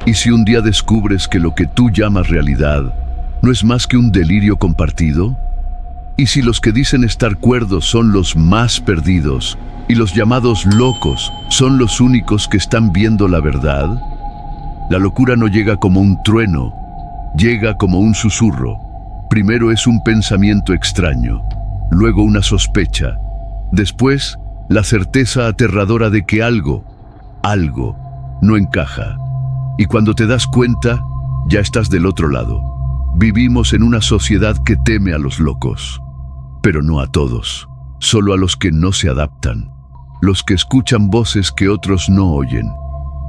¿Y si un día descubres que lo que tú llamas realidad no es más que un delirio compartido? ¿Y si los que dicen estar cuerdos son los más perdidos y los llamados locos son los únicos que están viendo la verdad? La locura no llega como un trueno, llega como un susurro. Primero es un pensamiento extraño, luego una sospecha, después la certeza aterradora de que algo no encaja. Y cuando te das cuenta, ya estás del otro lado. Vivimos en una sociedad que teme a los locos, pero no a todos, solo a los que no se adaptan, los que escuchan voces que otros no oyen,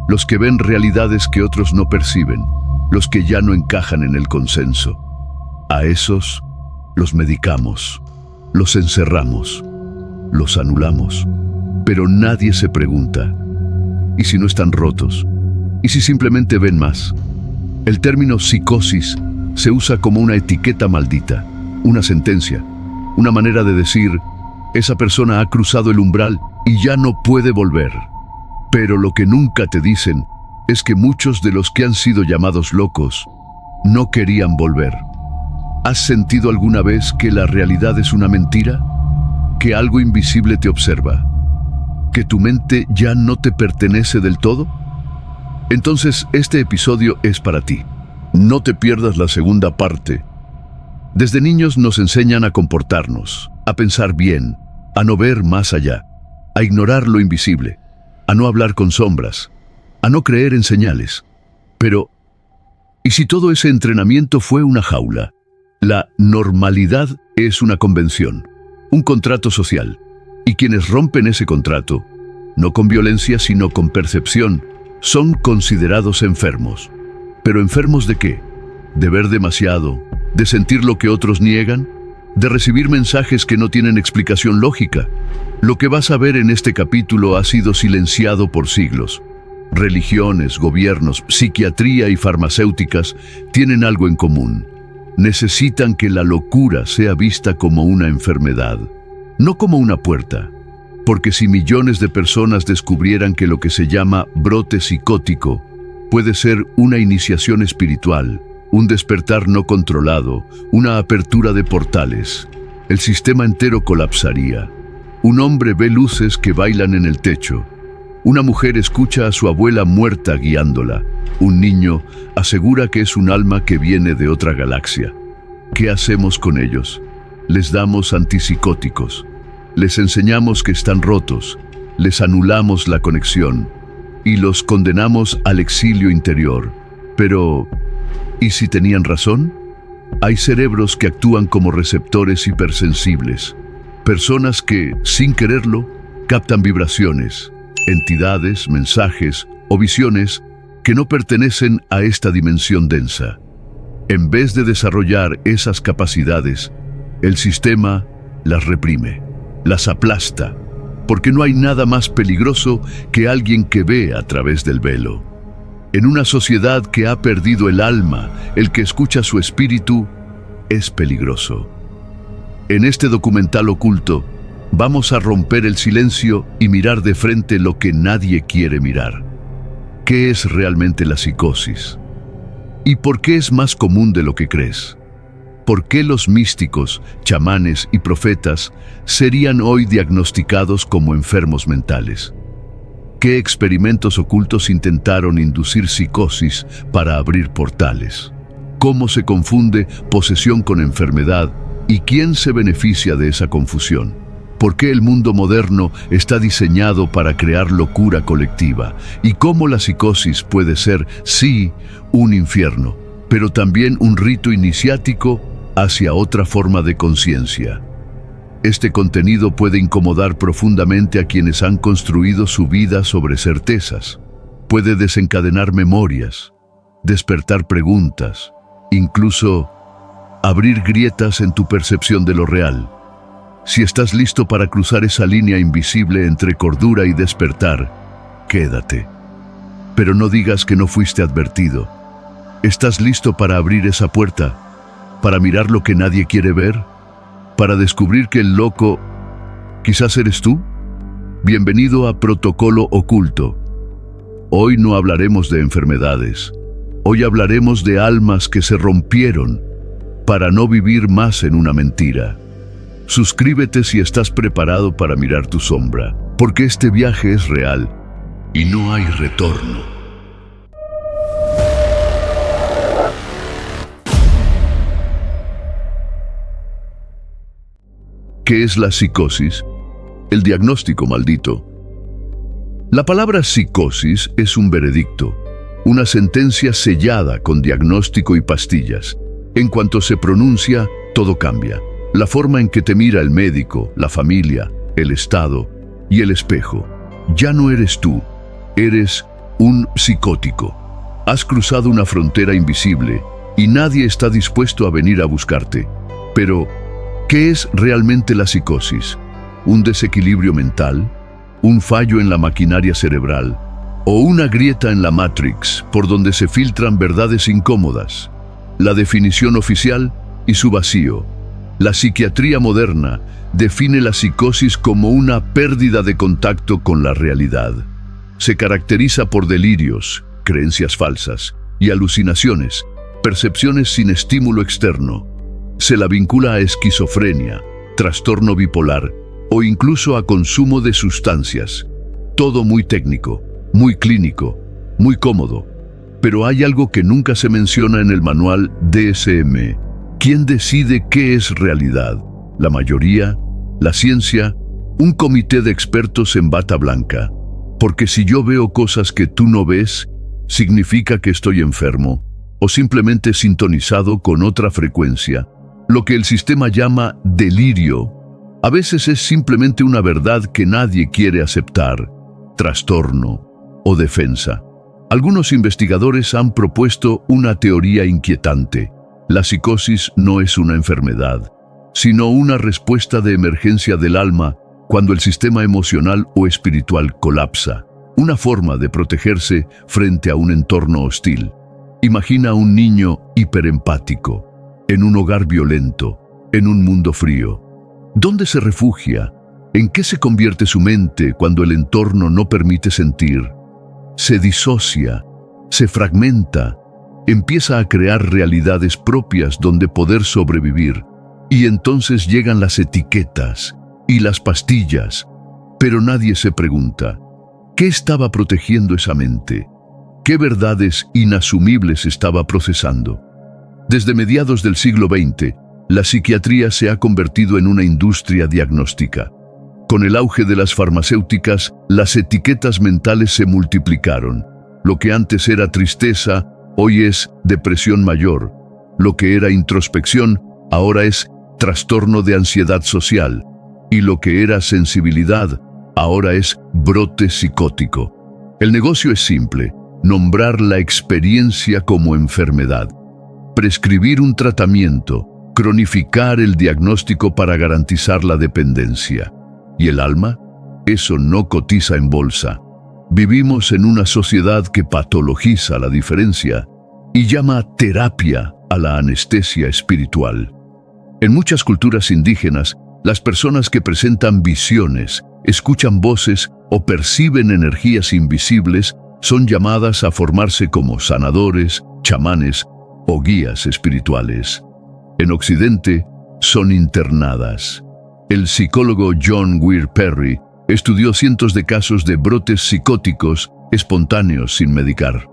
los que ven realidades que otros no perciben, los que ya no encajan en el consenso. A esos los medicamos, los encerramos, los anulamos, pero nadie se pregunta, ¿y si no están rotos? ¿Y si simplemente ven más? El término psicosis se usa como una etiqueta maldita, una sentencia, una manera de decir, esa persona ha cruzado el umbral y ya no puede volver. Pero lo que nunca te dicen es que muchos de los que han sido llamados locos no querían volver. ¿Has sentido alguna vez que la realidad es una mentira? ¿Que algo invisible te observa? ¿Que tu mente ya no te pertenece del todo? Entonces, este episodio es para ti. No te pierdas la segunda parte. Desde niños nos enseñan a comportarnos, a pensar bien, a no ver más allá, a ignorar lo invisible, a no hablar con sombras, a no creer en señales. Pero, ¿y si todo ese entrenamiento fue una jaula? La normalidad es una convención, un contrato social, y quienes rompen ese contrato, no con violencia sino con percepción, son considerados enfermos. ¿Pero enfermos de qué? ¿De ver demasiado? ¿De sentir lo que otros niegan? ¿De recibir mensajes que no tienen explicación lógica? Lo que vas a ver en este capítulo ha sido silenciado por siglos. Religiones, gobiernos, psiquiatría y farmacéuticas tienen algo en común. Necesitan que la locura sea vista como una enfermedad, no como una puerta. Porque si millones de personas descubrieran que lo que se llama brote psicótico puede ser una iniciación espiritual, un despertar no controlado, una apertura de portales, el sistema entero colapsaría. Un hombre ve luces que bailan en el techo. Una mujer escucha a su abuela muerta guiándola. Un niño asegura que es un alma que viene de otra galaxia. ¿Qué hacemos con ellos? Les damos antipsicóticos. Les enseñamos que están rotos. Les anulamos la conexión. Y los condenamos al exilio interior. Pero, ¿y si tenían razón? Hay cerebros que actúan como receptores hipersensibles. Personas que, sin quererlo, captan vibraciones, entidades, mensajes o visiones que no pertenecen a esta dimensión densa. En vez de desarrollar esas capacidades, el sistema las reprime, las aplasta, porque no hay nada más peligroso que alguien que ve a través del velo. En una sociedad que ha perdido el alma, el que escucha su espíritu es peligroso. En este documental oculto, vamos a romper el silencio y mirar de frente lo que nadie quiere mirar. ¿Qué es realmente la psicosis? ¿Y por qué es más común de lo que crees? ¿Por qué los místicos, chamanes y profetas serían hoy diagnosticados como enfermos mentales? ¿Qué experimentos ocultos intentaron inducir psicosis para abrir portales? ¿Cómo se confunde posesión con enfermedad? ¿Y quién se beneficia de esa confusión? ¿Por qué el mundo moderno está diseñado para crear locura colectiva? ¿Y cómo la psicosis puede ser, sí, un infierno, pero también un rito iniciático hacia otra forma de conciencia? Este contenido puede incomodar profundamente a quienes han construido su vida sobre certezas. Puede desencadenar memorias, despertar preguntas, incluso abrir grietas en tu percepción de lo real. Si estás listo para cruzar esa línea invisible entre cordura y despertar, quédate. Pero no digas que no fuiste advertido. ¿Estás listo para abrir esa puerta? ¿Para mirar lo que nadie quiere ver? ¿Para descubrir que el loco quizás eres tú? Bienvenido a Protocolo Oculto. Hoy no hablaremos de enfermedades, Hoy hablaremos de almas que se rompieron para no vivir más en una mentira. Suscríbete si estás preparado para mirar tu sombra, porque este viaje es real y no hay retorno. ¿Qué es la psicosis? El diagnóstico maldito. La palabra psicosis es un veredicto, una sentencia sellada con diagnóstico y pastillas. En cuanto se pronuncia, todo cambia. La forma en que te mira el médico, la familia, el Estado y el espejo. Ya no eres tú, eres un psicótico. Has cruzado una frontera invisible y nadie está dispuesto a venir a buscarte. Pero, ¿qué es realmente la psicosis? ¿Un desequilibrio mental? ¿Un fallo en la maquinaria cerebral? ¿O una grieta en la Matrix por donde se filtran verdades incómodas? La definición oficial y su vacío. La psiquiatría moderna define la psicosis como una pérdida de contacto con la realidad. Se caracteriza por delirios, creencias falsas y alucinaciones, percepciones sin estímulo externo. Se la vincula a esquizofrenia, trastorno bipolar o incluso a consumo de sustancias. Todo muy técnico, muy clínico, muy cómodo. Pero hay algo que nunca se menciona en el manual DSM. ¿Quién decide qué es realidad? ¿La mayoría? ¿La ciencia? ¿Un comité de expertos en bata blanca? Porque si yo veo cosas que tú no ves, ¿significa que estoy enfermo? ¿O simplemente sintonizado con otra frecuencia? Lo que el sistema llama delirio, a veces es simplemente una verdad que nadie quiere aceptar, trastorno o defensa. Algunos investigadores han propuesto una teoría inquietante. La psicosis no es una enfermedad, sino una respuesta de emergencia del alma cuando el sistema emocional o espiritual colapsa. Una forma de protegerse frente a un entorno hostil. Imagina a un niño hiperempático, en un hogar violento, en un mundo frío. ¿Dónde se refugia? ¿En qué se convierte su mente cuando el entorno no permite sentir? Se disocia, se fragmenta, empieza a crear realidades propias donde poder sobrevivir. Y entonces llegan las etiquetas y las pastillas, pero nadie se pregunta, ¿qué estaba protegiendo esa mente? ¿Qué verdades inasumibles estaba procesando? Desde mediados del siglo XX, la psiquiatría se ha convertido en una industria diagnóstica. Con el auge de las farmacéuticas, las etiquetas mentales se multiplicaron. Lo que antes era tristeza, hoy es depresión mayor. Lo que era introspección, ahora es trastorno de ansiedad social. Y lo que era sensibilidad, ahora es brote psicótico. El negocio es simple: nombrar la experiencia como enfermedad, prescribir un tratamiento, cronificar el diagnóstico para garantizar la dependencia. ¿Y el alma? Eso no cotiza en bolsa. Vivimos en una sociedad que patologiza la diferencia y llama terapia a la anestesia espiritual. En muchas culturas indígenas, las personas que presentan visiones, escuchan voces o perciben energías invisibles son llamadas a formarse como sanadores, chamanes o guías espirituales. En Occidente, son internadas. El psicólogo John Weir Perry estudió cientos de casos de brotes psicóticos espontáneos sin medicar.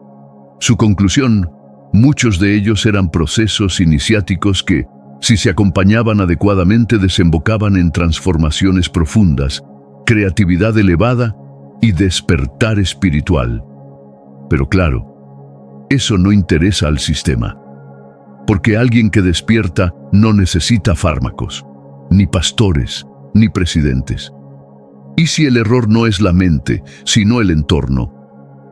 Su conclusión: muchos de ellos eran procesos iniciáticos que, si se acompañaban adecuadamente, desembocaban en transformaciones profundas, creatividad elevada y despertar espiritual. Pero claro, eso no interesa al sistema, porque alguien que despierta no necesita fármacos, ni pastores, ni presidentes. ¿Y si el error no es la mente, sino el entorno?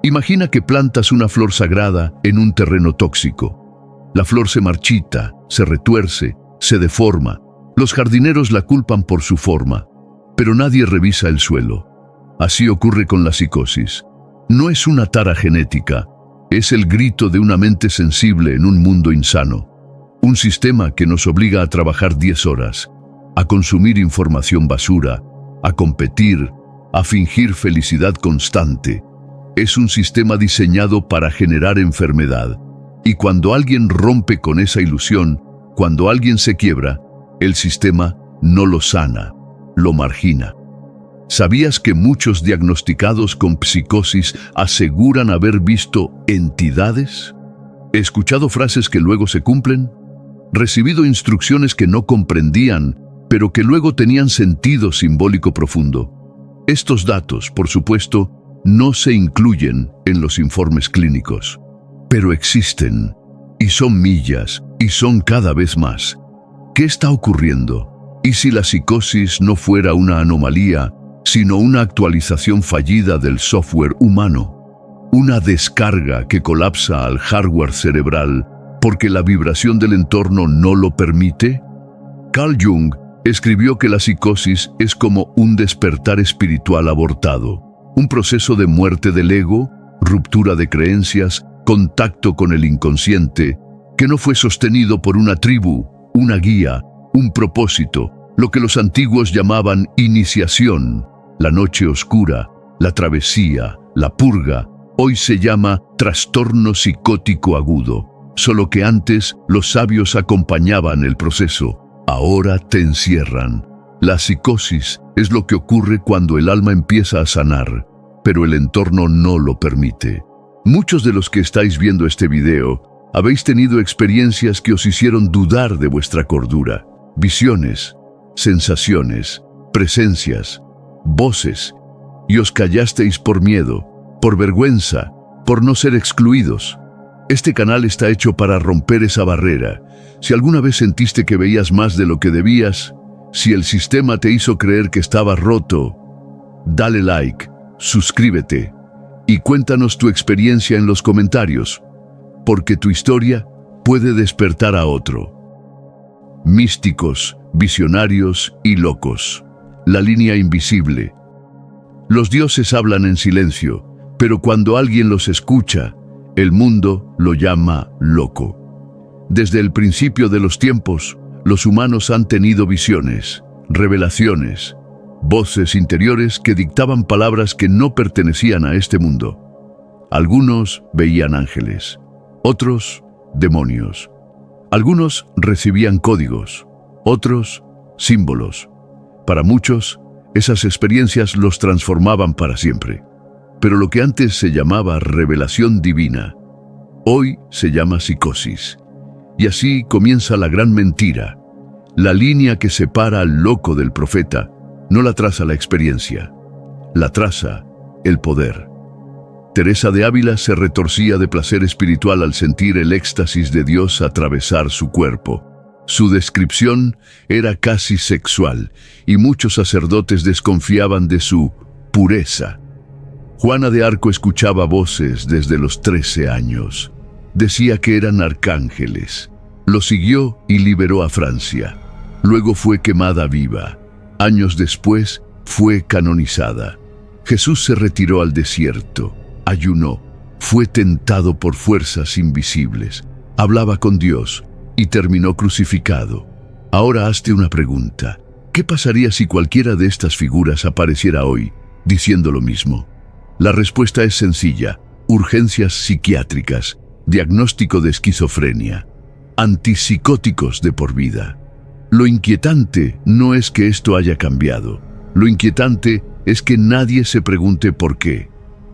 Imagina que plantas una flor sagrada en un terreno tóxico. La flor se marchita, se retuerce, se deforma. Los jardineros la culpan por su forma, pero nadie revisa el suelo. Así ocurre con la psicosis. No es una tara genética, es el grito de una mente sensible en un mundo insano. Un sistema que nos obliga a trabajar 10 horas, a consumir información basura, a competir, a fingir felicidad constante. Es un sistema diseñado para generar enfermedad. Y cuando alguien rompe con esa ilusión, cuando alguien se quiebra, el sistema no lo sana, lo margina. ¿Sabías que muchos diagnosticados con psicosis aseguran haber visto entidades? ¿He escuchado frases que luego se cumplen? ¿Recibido instrucciones que no comprendían, pero que luego tenían sentido simbólico profundo? Estos datos, por supuesto, no se incluyen en los informes clínicos, pero existen, y son millas, y son cada vez más. ¿Qué está ocurriendo? ¿Y si la psicosis no fuera una anomalía, sino una actualización fallida del software humano? Una descarga que colapsa al hardware cerebral porque la vibración del entorno no lo permite. Carl Jung escribió que la psicosis es como un despertar espiritual abortado, un proceso de muerte del ego, ruptura de creencias, contacto con el inconsciente, que no fue sostenido por una tribu, una guía, un propósito, lo que los antiguos llamaban iniciación, la noche oscura, la travesía, la purga. Hoy se llama trastorno psicótico agudo, solo que antes los sabios acompañaban el proceso. Ahora te encierran. La psicosis es lo que ocurre cuando el alma empieza a sanar, pero el entorno no lo permite. Muchos de los que estáis viendo este video habéis tenido experiencias que os hicieron dudar de vuestra cordura. Visiones, sensaciones, presencias, voces, y os callasteis por miedo, por vergüenza, por no ser excluidos. Este canal está hecho para romper esa barrera. Si alguna vez sentiste que veías más de lo que debías, si el sistema te hizo creer que estabas roto, dale like, suscríbete y cuéntanos tu experiencia en los comentarios, porque tu historia puede despertar a otro. Místicos, visionarios y locos. La línea invisible. Los dioses hablan en silencio, pero cuando alguien los escucha, el mundo lo llama loco. Desde el principio de los tiempos, los humanos han tenido visiones, revelaciones, voces interiores que dictaban palabras que no pertenecían a este mundo. Algunos veían ángeles, otros demonios. Algunos recibían códigos, otros símbolos. Para muchos, esas experiencias los transformaban para siempre. Pero lo que antes se llamaba revelación divina, hoy se llama psicosis. Y así comienza la gran mentira. La línea que separa al loco del profeta no la traza la experiencia, la traza el poder. Teresa de Ávila se retorcía de placer espiritual al sentir el éxtasis de Dios atravesar su cuerpo. Su descripción era casi sexual y muchos sacerdotes desconfiaban de su pureza. Juana de Arco escuchaba voces desde los 13 años. Decía que eran arcángeles. Lo siguió y liberó a Francia. Luego fue quemada viva. Años después fue canonizada. Jesús se retiró al desierto, ayunó, fue tentado por fuerzas invisibles, hablaba con Dios y terminó crucificado. Ahora hazte una pregunta. ¿Qué pasaría si cualquiera de estas figuras apareciera hoy diciendo lo mismo? La respuesta es sencilla: urgencias psiquiátricas, diagnóstico de esquizofrenia, antipsicóticos de por vida. Lo inquietante no es que esto haya cambiado. Lo inquietante es que nadie se pregunte por qué.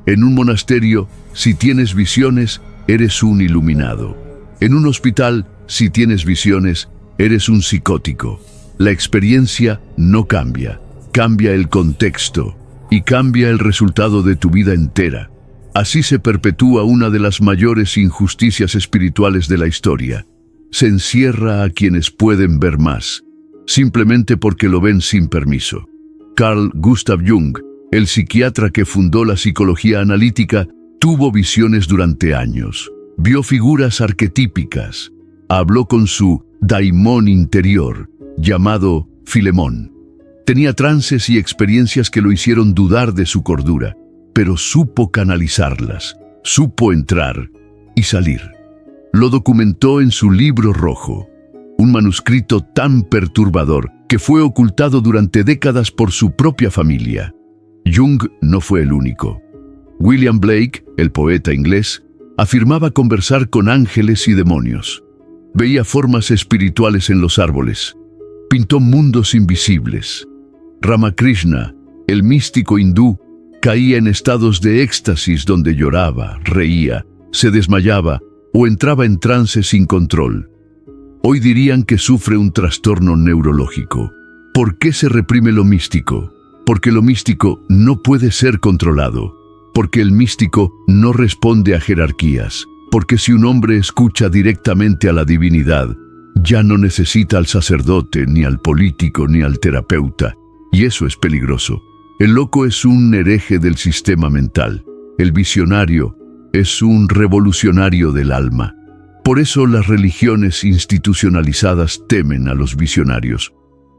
En un monasterio, si tienes visiones, eres un iluminado. En un hospital, si tienes visiones, eres un psicótico. La experiencia no cambia, cambia el contexto y cambia el resultado de tu vida entera. Así se perpetúa una de las mayores injusticias espirituales de la historia. Se encierra a quienes pueden ver más, simplemente porque lo ven sin permiso. Carl Gustav Jung, el psiquiatra que fundó la psicología analítica, tuvo visiones durante años. Vio figuras arquetípicas. Habló con su daimón interior, llamado Filemón. Tenía trances y experiencias que lo hicieron dudar de su cordura, pero supo canalizarlas, supo entrar y salir. Lo documentó en su libro rojo, un manuscrito tan perturbador que fue ocultado durante décadas por su propia familia. Jung no fue el único. William Blake, el poeta inglés, Afirmaba conversar con ángeles y demonios. Veía formas espirituales en los árboles. Pintó mundos invisibles. Ramakrishna, el místico hindú, caía en estados de éxtasis donde lloraba, reía, se desmayaba o entraba en trance sin control. Hoy dirían que sufre un trastorno neurológico. ¿Por qué se reprime lo místico? Porque lo místico no puede ser controlado. Porque el místico no responde a jerarquías. Porque si un hombre escucha directamente a la divinidad, ya no necesita al sacerdote, ni al político, ni al terapeuta. Y eso es peligroso. El loco es un hereje del sistema mental. El visionario es un revolucionario del alma. Por eso las religiones institucionalizadas temen a los visionarios.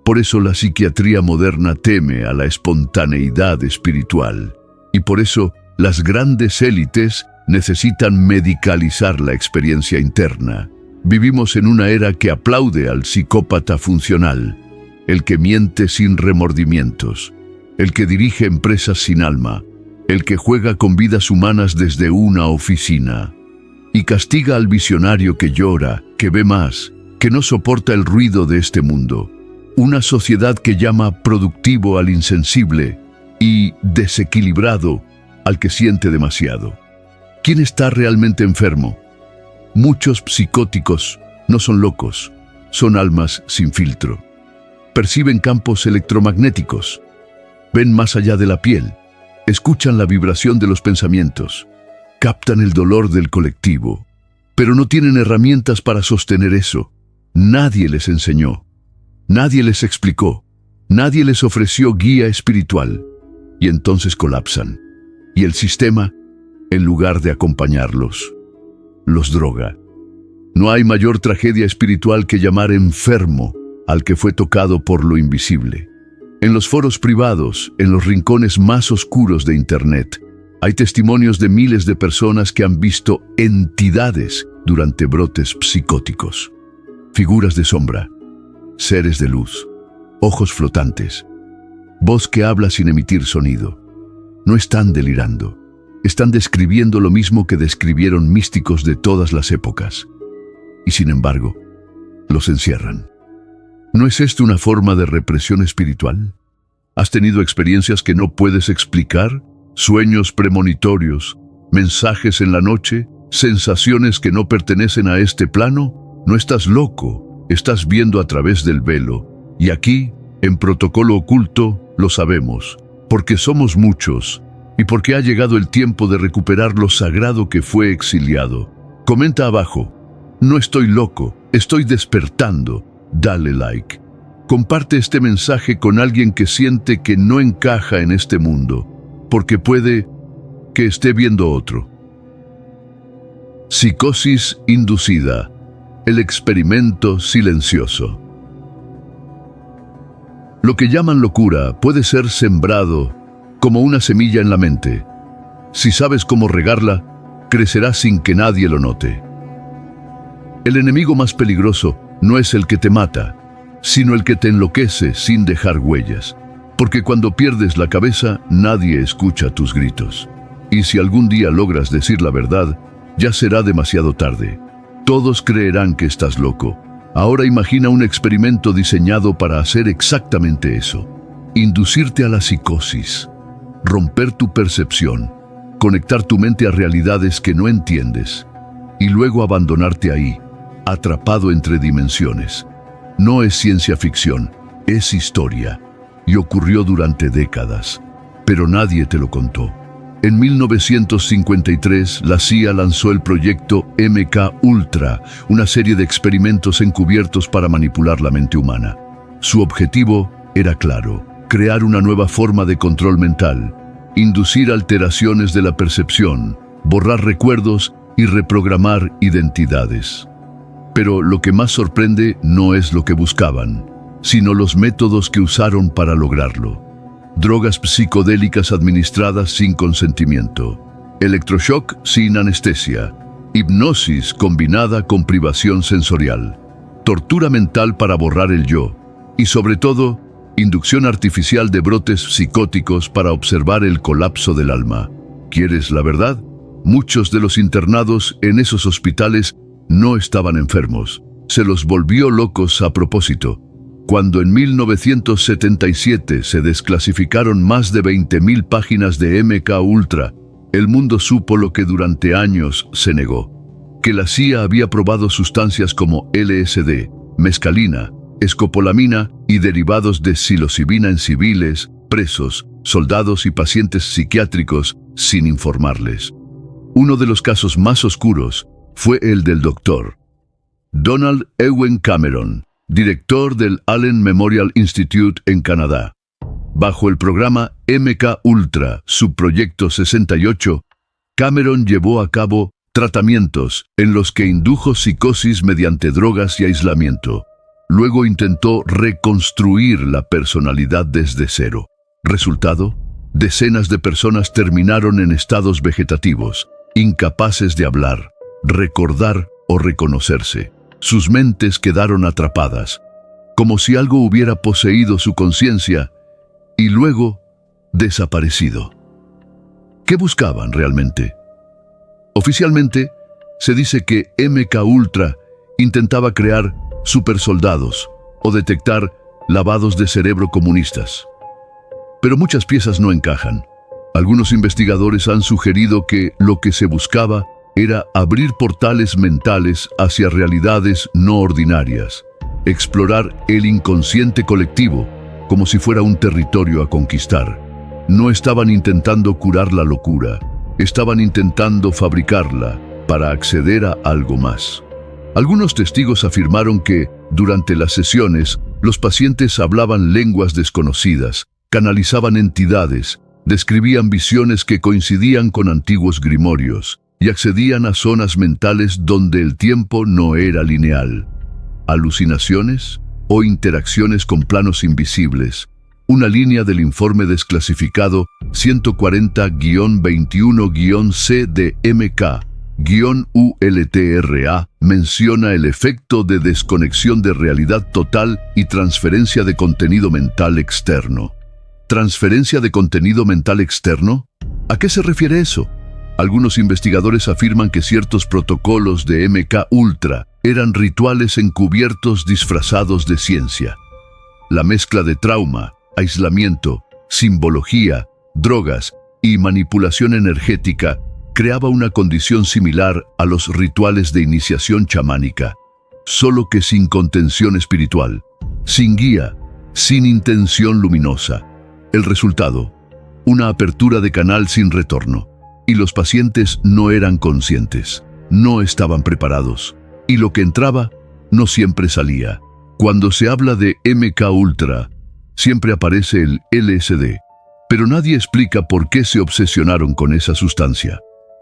Por eso la psiquiatría moderna teme a la espontaneidad espiritual. Y por eso las grandes élites necesitan medicalizar la experiencia interna. Vivimos en una era que aplaude al psicópata funcional, el que miente sin remordimientos, el que dirige empresas sin alma, el que juega con vidas humanas desde una oficina, y castiga al visionario que llora, que ve más, que no soporta el ruido de este mundo. Una sociedad que llama productivo al insensible y desequilibrado al que siente demasiado. ¿Quién está realmente enfermo? Muchos psicóticos no son locos, son almas sin filtro. Perciben campos electromagnéticos, ven más allá de la piel, escuchan la vibración de los pensamientos, captan el dolor del colectivo, pero no tienen herramientas para sostener eso. Nadie les enseñó, nadie les explicó, nadie les ofreció guía espiritual, y entonces colapsan. Y el sistema, en lugar de acompañarlos, los droga. No hay mayor tragedia espiritual que llamar enfermo al que fue tocado por lo invisible. En los foros privados, en los rincones más oscuros de Internet, hay testimonios de miles de personas que han visto entidades durante brotes psicóticos. Figuras de sombra, seres de luz, ojos flotantes, voz que habla sin emitir sonido. No están delirando, están describiendo lo mismo que describieron místicos de todas las épocas. Y sin embargo, los encierran. ¿No es esto una forma de represión espiritual? ¿Has tenido experiencias que no puedes explicar? Sueños premonitorios, mensajes en la noche, sensaciones que no pertenecen a este plano. No estás loco, estás viendo a través del velo. Y aquí, en Protocolo Oculto, lo sabemos, porque somos muchos y porque ha llegado el tiempo de recuperar lo sagrado que fue exiliado. Comenta abajo, no estoy loco, estoy despertando. Dale like. Comparte este mensaje con alguien que siente que no encaja en este mundo, porque puede que esté viendo otro. Psicosis inducida, el experimento silencioso. Lo que llaman locura puede ser sembrado como una semilla en la mente. Si sabes cómo regarla, crecerá sin que nadie lo note. El enemigo más peligroso no es el que te mata, sino el que te enloquece sin dejar huellas. Porque cuando pierdes la cabeza, nadie escucha tus gritos. Y si algún día logras decir la verdad, ya será demasiado tarde. Todos creerán que estás loco. Ahora imagina un experimento diseñado para hacer exactamente eso. Inducirte a la psicosis, romper tu percepción, conectar tu mente a realidades que no entiendes, y luego abandonarte ahí, atrapado entre dimensiones. No es ciencia ficción, es historia. Y ocurrió durante décadas, pero nadie te lo contó. En 1953, la CIA lanzó el proyecto MK-Ultra, una serie de experimentos encubiertos para manipular la mente humana. Su objetivo era claro: crear una nueva forma de control mental, inducir alteraciones de la percepción, borrar recuerdos y reprogramar identidades. Pero lo que más sorprende no es lo que buscaban, sino los métodos que usaron para lograrlo. Drogas psicodélicas administradas sin consentimiento, electroshock sin anestesia, hipnosis combinada con privación sensorial, tortura mental para borrar el yo, y sobre todo, inducción artificial de brotes psicóticos para observar el colapso del alma. ¿Quieres la verdad? Muchos de los internados en esos hospitales no estaban enfermos. Se los volvió locos a propósito. Cuando en 1977 se desclasificaron más de 20.000 páginas de MK Ultra, el mundo supo lo que durante años se negó: que la CIA había probado sustancias como LSD, mescalina, escopolamina y derivados de psilocibina en civiles, presos, soldados y pacientes psiquiátricos sin informarles. Uno de los casos más oscuros fue el del Dr. Donald Ewen Cameron, director del Allen Memorial Institute en Canadá. Bajo el programa MK Ultra, subproyecto 68, Cameron llevó a cabo tratamientos en los que indujo psicosis mediante drogas y aislamiento. Luego intentó reconstruir la personalidad desde cero. Resultado: decenas de personas terminaron en estados vegetativos, incapaces de hablar, recordar o reconocerse. Sus mentes quedaron atrapadas, como si algo hubiera poseído su conciencia y luego desaparecido. ¿Qué buscaban realmente? Oficialmente, se dice que MK Ultra intentaba crear supersoldados o detectar lavados de cerebro comunistas. Pero muchas piezas no encajan. Algunos investigadores han sugerido que lo que se buscaba era abrir portales mentales hacia realidades no ordinarias, explorar el inconsciente colectivo como si fuera un territorio a conquistar. No estaban intentando curar la locura, estaban intentando fabricarla para acceder a algo más. Algunos testigos afirmaron que, durante las sesiones, los pacientes hablaban lenguas desconocidas, canalizaban entidades, describían visiones que coincidían con antiguos grimorios y accedían a zonas mentales donde el tiempo no era lineal. Alucinaciones o interacciones con planos invisibles. Una línea del informe desclasificado 140-21-C de MK-ULTRA menciona el efecto de desconexión de realidad total y transferencia de contenido mental externo. ¿Transferencia de contenido mental externo? ¿A qué se refiere eso? Algunos investigadores afirman que ciertos protocolos de MK Ultra eran rituales encubiertos disfrazados de ciencia. La mezcla de trauma, aislamiento, simbología, drogas y manipulación energética creaba una condición similar a los rituales de iniciación chamánica, solo que sin contención espiritual, sin guía, sin intención luminosa. El resultado: una apertura de canal sin retorno. Y los pacientes no eran conscientes, no estaban preparados, y lo que entraba no siempre salía. Cuando se habla de MK Ultra, siempre aparece el LSD, pero nadie explica por qué se obsesionaron con esa sustancia.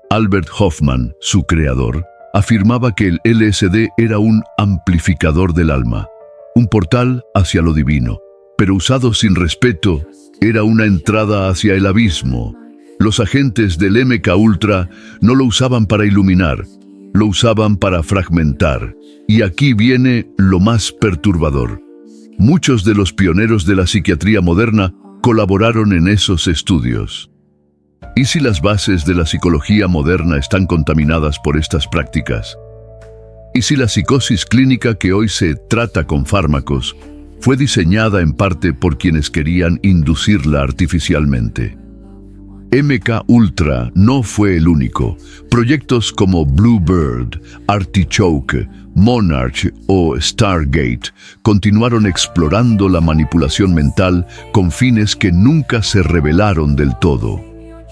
Albert Hoffman, su creador, afirmaba que el LSD era un amplificador del alma, un portal hacia lo divino, pero usado sin respeto, era una entrada hacia el abismo. Los agentes del MK Ultra no lo usaban para iluminar, lo usaban para fragmentar. Y aquí viene lo más perturbador. Muchos de los pioneros de la psiquiatría moderna colaboraron en esos estudios. ¿Y si las bases de la psicología moderna están contaminadas por estas prácticas? ¿Y si la psicosis clínica que hoy se trata con fármacos fue diseñada en parte por quienes querían inducirla artificialmente? MK Ultra no fue el único. Proyectos como Bluebird, Artichoke, Monarch o Stargate continuaron explorando la manipulación mental con fines que nunca se revelaron del todo.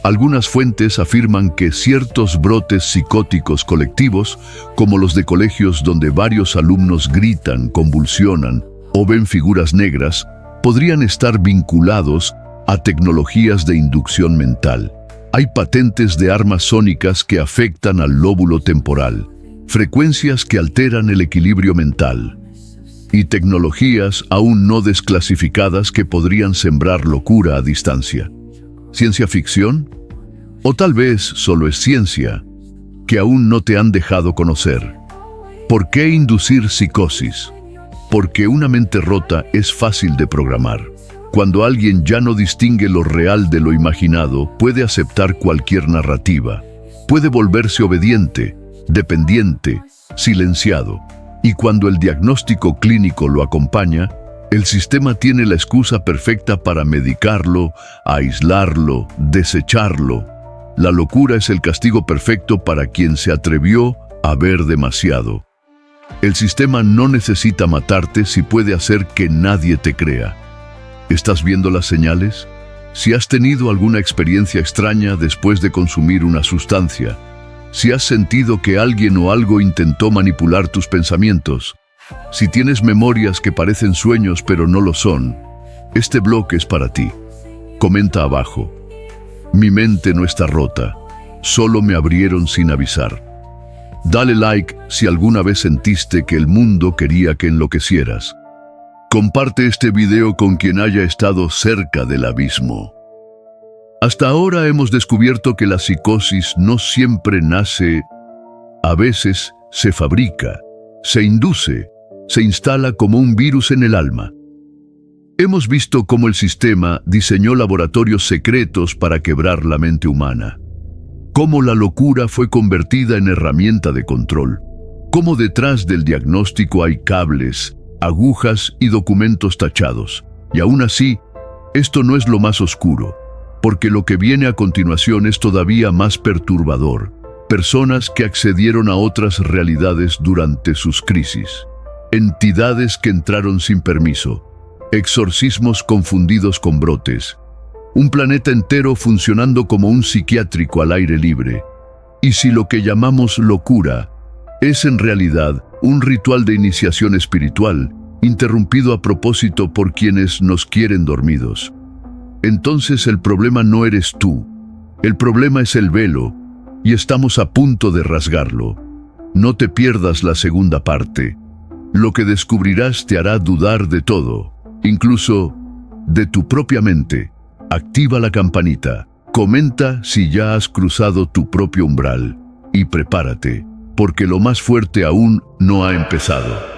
Algunas fuentes afirman que ciertos brotes psicóticos colectivos, como los de colegios donde varios alumnos gritan, convulsionan o ven figuras negras, podrían estar vinculados a tecnologías de inducción mental. Hay patentes de armas sónicas que afectan al lóbulo temporal, frecuencias que alteran el equilibrio mental, y tecnologías aún no desclasificadas que podrían sembrar locura a distancia. ¿Ciencia ficción? O tal vez solo es ciencia que aún no te han dejado conocer. ¿Por qué inducir psicosis? Porque una mente rota es fácil de programar. Cuando alguien ya no distingue lo real de lo imaginado, puede aceptar cualquier narrativa, puede volverse obediente, dependiente, silenciado. Y cuando el diagnóstico clínico lo acompaña, el sistema tiene la excusa perfecta para medicarlo, aislarlo, desecharlo. La locura es el castigo perfecto para quien se atrevió a ver demasiado. El sistema no necesita matarte si puede hacer que nadie te crea. ¿Estás viendo las señales? Si has tenido alguna experiencia extraña después de consumir una sustancia, si has sentido que alguien o algo intentó manipular tus pensamientos, si tienes memorias que parecen sueños pero no lo son, este blog es para ti. Comenta abajo: mi mente no está rota, solo me abrieron sin avisar. Dale like si alguna vez sentiste que el mundo quería que enloquecieras. Comparte este video con quien haya estado cerca del abismo. Hasta ahora hemos descubierto que la psicosis no siempre nace, a veces se fabrica, se induce, se instala como un virus en el alma. Hemos visto cómo el sistema diseñó laboratorios secretos para quebrar la mente humana. Cómo la locura fue convertida en herramienta de control. Cómo detrás del diagnóstico hay cables, agujas y documentos tachados. Y aún así, esto no es lo más oscuro, porque lo que viene a continuación es todavía más perturbador. Personas que accedieron a otras realidades durante sus crisis. Entidades que entraron sin permiso. Exorcismos confundidos con brotes. Un planeta entero funcionando como un psiquiátrico al aire libre. Y si lo que llamamos locura es en realidad un ritual de iniciación espiritual, interrumpido a propósito por quienes nos quieren dormidos, entonces el problema no eres tú. El problema es el velo, y estamos a punto de rasgarlo. No te pierdas la segunda parte. Lo que descubrirás te hará dudar de todo, incluso de tu propia mente. Activa la campanita, comenta si ya has cruzado tu propio umbral y prepárate, porque lo más fuerte aún no ha empezado.